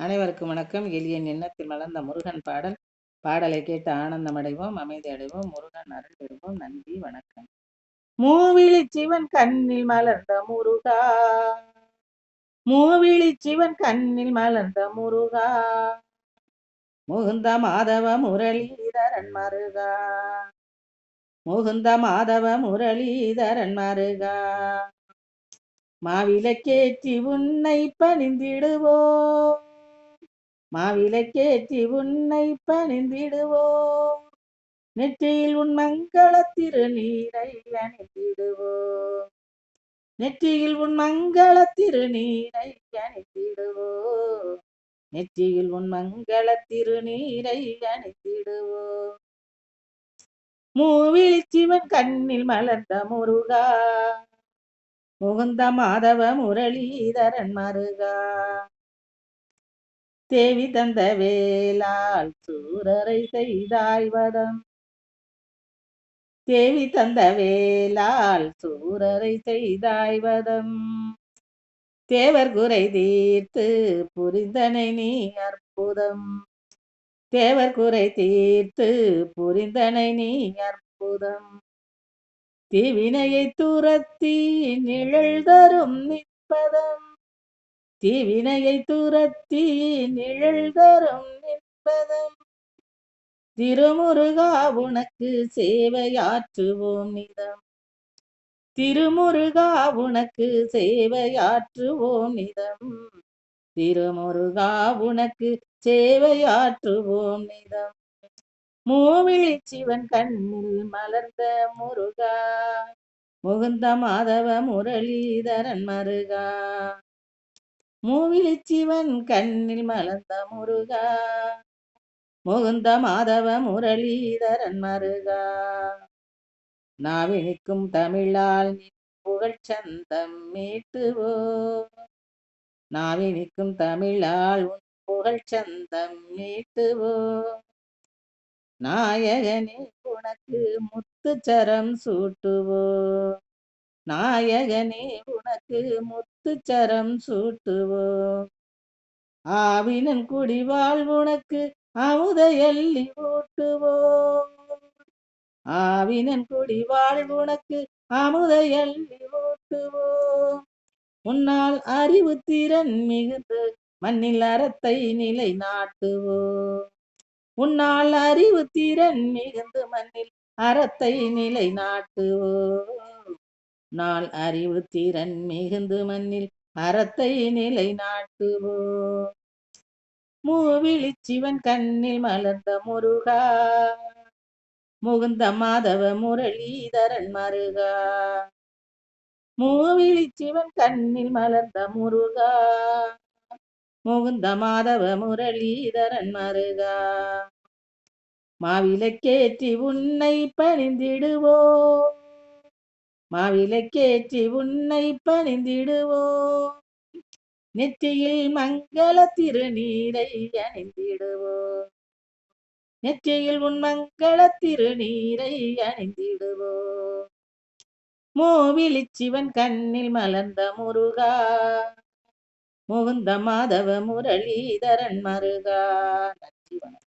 அனைவருக்கும் வணக்கம். எளியன் எண்ணத்தில் மலர்ந்த முருகன் பாடல். பாடலை கேட்டு ஆனந்தம் அடைவோம், அமைதி அடைவோம், முருகன் அருள் பெறுவோம். நன்றி, வணக்கம். மூவிழி சிவன் கண்ணில் மலர்ந்த முருகா, மூவிழி சிவன் கண்ணில் மலர்ந்த முருகா, முகுந்த மாதவ முரளிதரன் மருகா, முகுந்த மாதவ முரளிதரன் மருகா, மாவிளக்கேற்றி உன்னை பணிந்திடுவோம், மாவிளக்கேற்றி உன்னை பணிந்திடுவோம், நெற்றியில் உன் மங்கள திருநீரை அணிந்திடுவோம், நெற்றியில் உன் மங்கள திருநீரை அணிந்திடுவோம், நெற்றியில் உன் மங்கள திருநீரை அணிந்திடுவோம். மூவிழி சிவன் கண்ணில் மலர்ந்த முருகா, முகுந்த மாதவ முரளிதரன் மருகா, தேவி தந்த வேளால் சூரரை செய்தாய்வதம், தேவி தந்த வேளால் சூரரை செய்தாய்வதம், தேவர் குறை தீர்த்து புரிந்தனை நீ அற்புதம், தேவர் குறை தீர்த்து புரிந்தனை நீ அற்புதம், தீவினையை துரத்தி நிழல் தரும் நிற்பதம், தீவினையை துரத்தி நிழல் தரும் நிற்பதம், திருமுருகா உனக்கு சேவையாற்றுவோம் நிதம், திருமுருகா உனக்கு சேவையாற்றுவோம் நிதம், திருமுருகா உனக்கு சேவையாற்றுவோம் நிதம். மூவிழி சிவன் கண்ணில் மலர்ந்த முருகா, முகுந்த மாதவ முரளிதரன் மருகா, மூவிழி சிவன் கண்ணில் மலர்ந்த முருகா, முகுந்த மாதவ முரளிதரன் மருகா, நாவினிக்கும் தமிழால் நீ புகழ் சந்தம் மீட்டுவோம், நாவினிக்கும் தமிழால் உன் புகழ் சந்தம் மீட்டுவோம், நாயகனே உனக்கு முத்துச்சரம் சூட்டுவோம், நாயகனே உனக்கு முத்துச்சரம் சூட்டுவோம், ஆவினன் குடிவாழ் உனக்கு அமுதையள்ளி ஊட்டுவோம், ஆவினன் குடிவாழ் உனக்கு அமுதையள்ளி ஊட்டுவோம், உன்னால் அறிவு திறன் மிகுந்து மண்ணில் அறத்தை நிலை நாட்டுவோம், உன்னால் அறிவு திறன் மிகுந்து மண்ணில் அறத்தை நிலை நாட்டுவோம், நாள் அறிவு திறன் மிகுந்து மண்ணில் அறத்தை நிலை நாட்டுவோம். மூவிழி சிவன் கண்ணில் மலர்ந்த முருகா, முகுந்த மாதவ முரளிதரன் மருகா, மூவிழி சிவன் கண்ணில் மலர்ந்த முருகா, முகுந்த மாதவ முரளிதரன் மருகா, மாவிளக்கேற்றி உன்னை பணிந்திடுவோம், மாவிளக்கேற்றி உன்னை பணிந்திடுவோம், நெற்றியில் மங்கள திருநீரை அணிந்திடுவோம், நெற்றியில் உன் மங்கள திருநீரை அணிந்திடுவோம், மூவிழி சிவன் கண்ணில் மலர்ந்த முருகா, முகுந்த மாதவ முரளிதரன் மருகா. நன்றி, வணக்கம்.